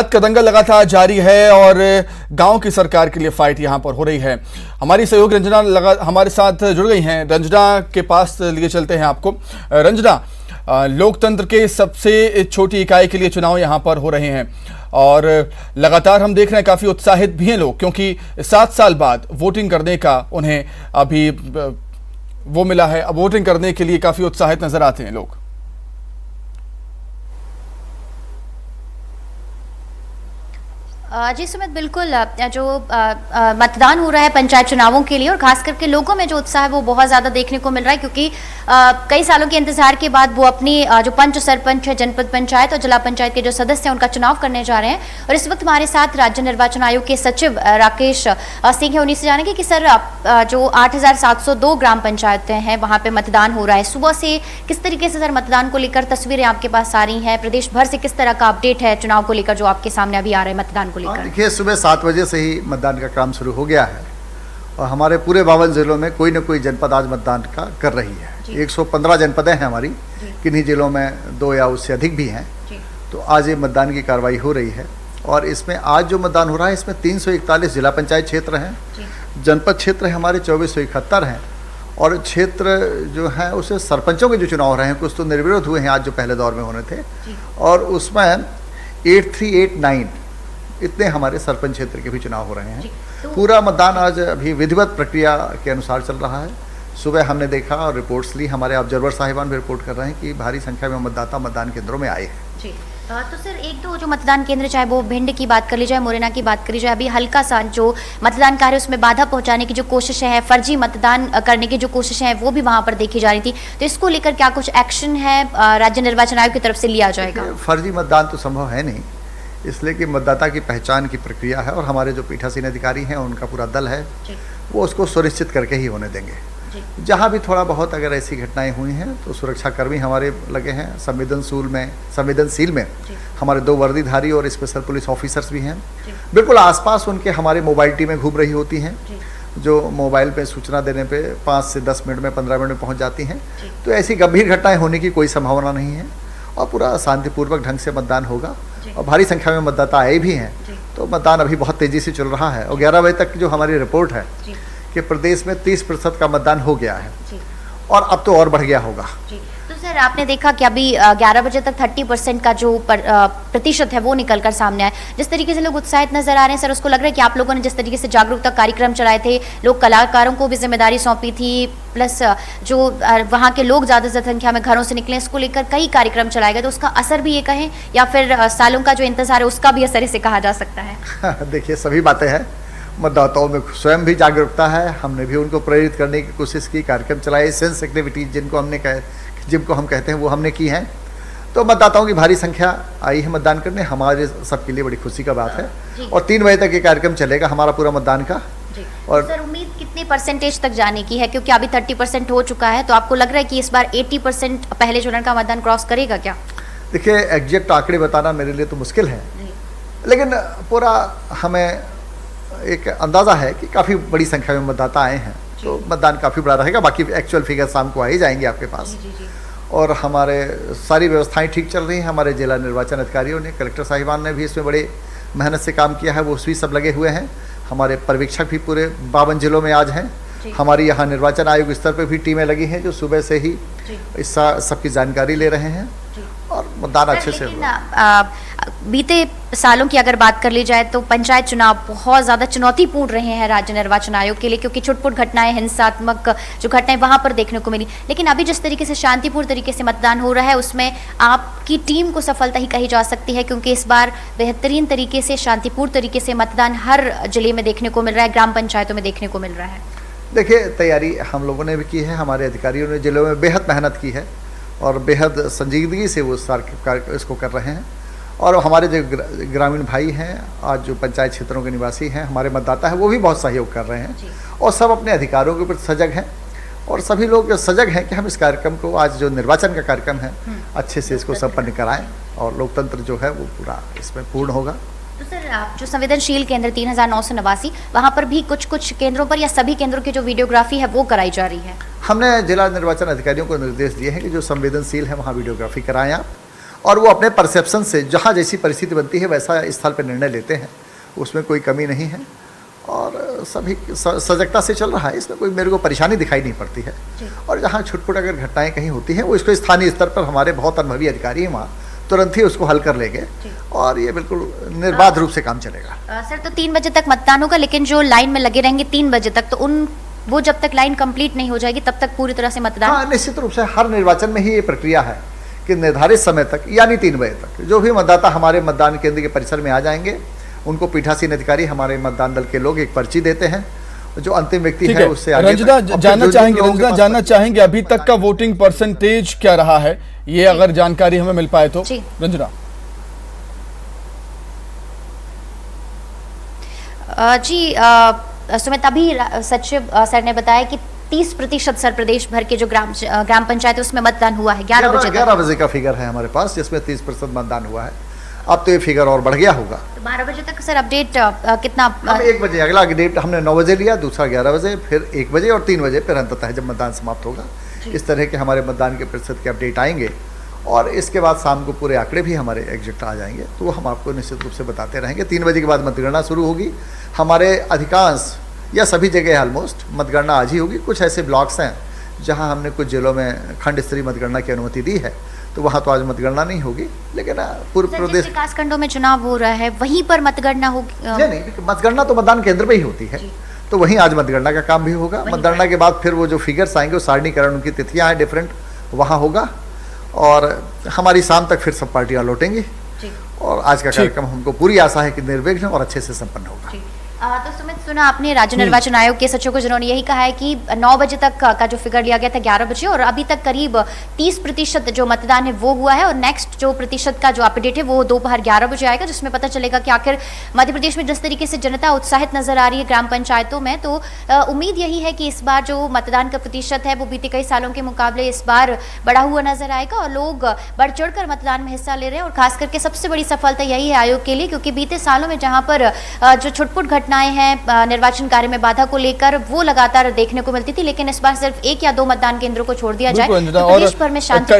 का दंगल लगातार जारी है और गांव की सरकार के लिए फाइट यहां पर हो रही है। हमारी सहयोगी रंजना हमारे साथ जुड़ गई हैं। रंजना के पास लिए चलते हैं आपको। रंजना, लोकतंत्र के सबसे छोटी इकाई के लिए चुनाव यहां पर हो रहे हैं और लगातार हम देख रहे हैं काफी उत्साहित भी हैं लोग, क्योंकि 7 साल बाद वोटिंग करने का उन्हें अभी वो मिला है। अब वोटिंग करने के लिए काफी उत्साहित नजर आते हैं लोग। जी सुमित, बिल्कुल जो मतदान हो रहा है पंचायत चुनावों के लिए और खास करके लोगों में जो उत्साह है वो बहुत ज़्यादा देखने को मिल रहा है, क्योंकि कई सालों के इंतजार के बाद वो अपनी जो पंच सरपंच है, जनपद पंचायत और जिला पंचायत के जो सदस्य हैं उनका चुनाव करने जा रहे हैं। और इस वक्त हमारे साथ राज्य निर्वाचन आयोग के सचिव राकेश सिंह है। उन्हीं से जानेंगे कि सर जो 8702 ग्राम पंचायतें हैं वहाँ पे मतदान हो रहा है, सुबह से किस तरीके से सर मतदान को लेकर तस्वीरें आपके पास आ रही हैं, प्रदेश भर से किस तरह का अपडेट है चुनाव को लेकर जो आपके सामने अभी आ रहा है मतदान को? देखिए, सुबह 7 बजे से ही मतदान का काम शुरू हो गया है और हमारे पूरे 52 जिलों में कोई न कोई जनपद आज मतदान का कर रही है। 115 जनपदें हैं हमारी, किन्हीं जिलों में 2 या उससे अधिक भी हैं। तो आज ये मतदान की कार्रवाई हो रही है और इसमें आज जो मतदान हो रहा है इसमें 341 जिला पंचायत क्षेत्र हैं, जनपद क्षेत्र है हमारे 2471 हैं और क्षेत्र जो है उससे सरपंचों के जो चुनाव हो रहे हैं कुछ तो निर्विरोध हुए हैं आज जो पहले दौर में होने थे, और उसमें 8389 इतने हमारे सरपंच क्षेत्र के भी चुनाव हो रहे हैं। पूरा मतदान आज अभी विधिवत प्रक्रिया के अनुसार चल रहा है। सुबह हमने देखा और रिपोर्ट्स ली, हमारे ऑब्जर्वर साहिबान भी रिपोर्ट कर रहे हैं कि भारी संख्या में मतदाता मतदान केंद्रों में आए हैं। जी, तो सर एक दो जो मतदान केंद्र, चाहे वो भिंड की बात कर ली जाए, मुरैना की बात करी जाए, अभी हल्का सा जो मतदान कार्य उसमें बाधा पहुंचाने की जो कोशिशें हैं, फर्जी मतदान करने की जो कोशिशें हैं वो भी वहां पर देखी जा रही थी। तो इसको लेकर क्या कुछ एक्शन है राज्य निर्वाचन आयोग की तरफ से लिया जाएगा? फर्जी मतदान तो संभव है नहीं, इसलिए कि मतदाता की पहचान की प्रक्रिया है और हमारे जो पीठासीन अधिकारी हैं उनका पूरा दल है, वो उसको सुनिश्चित करके ही होने देंगे। जहाँ भी थोड़ा बहुत अगर ऐसी घटनाएं हुई हैं तो सुरक्षाकर्मी हमारे लगे हैं। संवेदनशील में हमारे 2 वर्दीधारी और स्पेशल पुलिस ऑफिसर्स भी हैं। बिल्कुल आसपास उनके हमारे मोबाइल टीमें घूम रही होती हैं, जो मोबाइल पे सूचना देने पे 5 से 10 मिनट में 15 मिनट में पहुँच जाती हैं। तो ऐसी गंभीर घटनाएँ होने की कोई संभावना नहीं है और पूरा शांतिपूर्वक ढंग से मतदान होगा और भारी संख्या में मतदाता आए भी हैं। तो मतदान अभी बहुत तेजी से चल रहा है और 11 बजे तक जो हमारी रिपोर्ट है कि प्रदेश में 30% का मतदान हो गया है और अब तो और बढ़ गया होगा। तो सर आपने देखा कि अभी 11 बजे तक 30% का जो प्रतिशत है वो निकलकर सामने आया। जिस तरीके से लोग उत्साहित नजर आ रहे हैं सर, उसको लग रहा है कि आप लोगों ने जिस तरीके से जागरूकता कार्यक्रम चलाए थे, लोग कलाकारों को भी जिम्मेदारी सौंपी थी, प्लस जो वहाँ के लोग ज़्यादा से संख्या में घरों से निकले, इसको लेकर कई कार्यक्रम चलाए गए, तो उसका असर भी ये कहें या फिर सालों का जो इंतजार है उसका भी असर इसे कहा जा सकता है? देखिए, सभी बातें हैं। मतदाताओं में स्वयं भी जागरूकता है, हमने भी उनको प्रेरित करने की कोशिश की, कार्यक्रम चलाए, सेंस एक्टिविटीज जिनको हम कहते हैं वो हमने की हैं। तो मतदाताओं की भारी संख्या आई है मतदान करने, हमारे सबके लिए बड़ी खुशी का बात है। और 3 बजे तक ये कार्यक्रम चलेगा हमारा पूरा मतदान का। और सर उम्मीद कितने परसेंटेज तक जाने की है, क्योंकि अभी 30% हो चुका है, तो आपको लग रहा है कि इस बार 80% पहले चरण का मतदान क्रॉस करेगा क्या? देखिए, एग्जैक्ट आंकड़े बताना मेरे लिए तो मुश्किल है, लेकिन पूरा हमें एक अंदाज़ा है कि काफ़ी बड़ी संख्या में मतदाता आए हैं, तो मतदान काफ़ी बड़ा रहेगा। बाकी एक्चुअल फिगर शाम को आ ही जाएंगे आपके पास। और हमारे सारी व्यवस्थाएं ठीक चल रही हैं। हमारे जिला निर्वाचन अधिकारियों ने, कलेक्टर साहिबान ने भी इसमें बड़े मेहनत से काम किया है, वो भी सब लगे हुए हैं। हमारे पर्यवेक्षक भी पूरे 52 जिलों में आज हैं। हमारी यहाँ निर्वाचन आयोग स्तर पर भी टीमें लगी हैं जो सुबह से ही इस सबकी जानकारी ले रहे हैं और मतदान अच्छे से हुआ। बीते सालों की अगर बात कर ली जाए तो पंचायत चुनाव बहुत ज़्यादा चुनौतीपूर्ण रहे हैं राज्य निर्वाचन आयोग के लिए, क्योंकि छुटपुट घटनाएं, हिंसात्मक जो घटनाएं वहां पर देखने को मिली। लेकिन अभी जिस तरीके से शांतिपूर्ण तरीके से मतदान हो रहा है उसमें आपकी टीम को सफलता ही कही जा सकती है, क्योंकि इस बार बेहतरीन तरीके से, शांतिपूर्ण तरीके से मतदान हर जिले में देखने को मिल रहा है, ग्राम पंचायतों में देखने को मिल रहा है। देखिए, तैयारी हम लोगों ने भी की है, हमारे अधिकारियों ने जिलों में बेहद मेहनत की है और बेहद संजीदगी से वो इसको कर रहे हैं। और हमारे जो ग्रामीण भाई हैं, आज जो पंचायत क्षेत्रों के निवासी हैं, हमारे मतदाता हैं, वो भी बहुत सहयोग कर रहे हैं और सब अपने अधिकारों के प्रति सजग हैं और सभी लोग सजग हैं कि हम इस कार्यक्रम को, आज जो निर्वाचन का कार्यक्रम है, अच्छे से इसको संपन्न कराएं और लोकतंत्र जो है वो पूरा इसमें पूर्ण होगा। तो सर जो संवेदनशील केंद्र 3989 वहाँ पर भी कुछ केंद्रों पर या सभी केंद्रों की जो वीडियोग्राफी है वो कराई जा रही है? हमने जिला निर्वाचन अधिकारियों को निर्देश दिए हैं कि जो संवेदनशील है वहाँ वीडियोग्राफी कराएं आप, और वो अपने परसेप्शन से जहाँ जैसी परिस्थिति बनती है वैसा स्थल पर निर्णय लेते हैं, उसमें कोई कमी नहीं है और सभी सजगता से चल रहा है। इसमें कोई मेरे को परेशानी दिखाई नहीं पड़ती है। और जहाँ छुटपुट अगर घटनाएं कहीं होती हैं वो इसको स्थानीय स्तर पर हमारे बहुत अनुभवी अधिकारी हैं वहाँ तुरंत ही उसको हल कर लेंगे और ये बिल्कुल निर्बाध रूप से काम चलेगा। सर, तो 3 बजे तक मतदान होगा, लेकिन जो लाइन में लगे रहेंगे 3 बजे तक, तो वो जब तक लाइन कंप्लीट नहीं हो जाएगी तब तक पूरी तरह से मतदान? हाँ, निश्चित रूप से हर निर्वाचन में ही ये प्रक्रिया है कि निर्धारित समय तक यानी 3 बजे तक जो भी मतदाता हमारे मतदान केंद्र के परिसर में आ जाएंगे उनको पीठासीन अधिकारी हमारे मतदान दल के लोग एक पर्ची देते हैं, जो अंतिम व्यक्ति है उससे आगे रंजना जानना चाहेंगे अभी तक का वोटिंग परसेंटेज क्या रहा है, ये अगर जानकारी हमें मिल पाए तो। रंजना जी, सुमित, अभी सचिव सर ने बताया कि 30% सर प्रदेश भर के जो ग्राम पंचायत है उसमें मतदान हुआ है 11 बजे का फिगर है हमारे पास, जिसमें 30% मतदान हुआ है। अब तो ये फिगर और बढ़ गया होगा। तो 12 बजे तक सर अपडेट कितना? 1 बजे अगला अपडेट हमने 9 बजे लिया, दूसरा 11 बजे, फिर 1 बजे और 3 बजे, फिर अंततः जब मतदान समाप्त होगा इस तरह के हमारे मतदान के प्रतिशत के अपडेट आएंगे और इसके बाद शाम को पूरे आंकड़े भी हमारे एग्जैक्ट आ जाएंगे, तो वो हम आपको निश्चित रूप से बताते रहेंगे। 3 बजे के बाद मतगणना शुरू होगी। हमारे अधिकांश या सभी जगह ऑलमोस्ट मतगणना आज ही होगी। कुछ ऐसे ब्लॉक्स हैं जहां हमने कुछ जिलों में खंड स्तरीय मतगणना की अनुमति दी है, तो वहां तो आज मतगणना नहीं होगी, लेकिन पूर्व प्रदेश विकास खंडों में चुनाव हो रहा है वहीं पर मतगणना होगी? नहीं, मतगणना तो मतदान केंद्र पे ही होती है, तो वहीं आज मतगणना का काम भी होगा। मतगणना के बाद फिर वो जो फिगर्स आएंगे वो सारणीकरण, उनकी तिथियां हैं डिफरेंट, वहाँ होगा और हमारी शाम तक फिर सब पार्टियां लौटेंगी और आज का कार्यक्रम हमको पूरी आशा है कि निर्विघ्न और अच्छे से संपन्न होगा। तो सुमित, सुना आपने राज्य निर्वाचन आयोग के सचिव को, जिन्होंने यही कहा है कि 9 बजे तक का जो फिगर लिया गया था 11 बजे और अभी तक करीब 30% जो मतदान है वो हुआ है और नेक्स्ट जो प्रतिशत का जो अपडेट है वो दोपहर 11 बजे आएगा, जिसमें पता चलेगा कि आखिर मध्य प्रदेश में जिस तरीके से जनता उत्साहित नजर आ रही है ग्राम पंचायतों में, तो उम्मीद यही है कि इस बार जो मतदान का प्रतिशत है वो बीते कई सालों के मुकाबले इस बार बढ़ा हुआ नजर आएगा और लोग बढ़ चढ़ कर मतदान में हिस्सा ले रहे हैं। और खास करके सबसे बड़ी सफलता यही है आयोग के लिए, क्योंकि बीते सालों में जहाँ पर जो छुटपुट घटनाएं हैं निर्वाचन कार्य में बाधा को लेकर वो लगातार देखने को मिलती थी, लेकिन इस बार सिर्फ 1 या 2 मतदान केंद्रों को छोड़ दिया जाए तो प्रदेश भर में शांति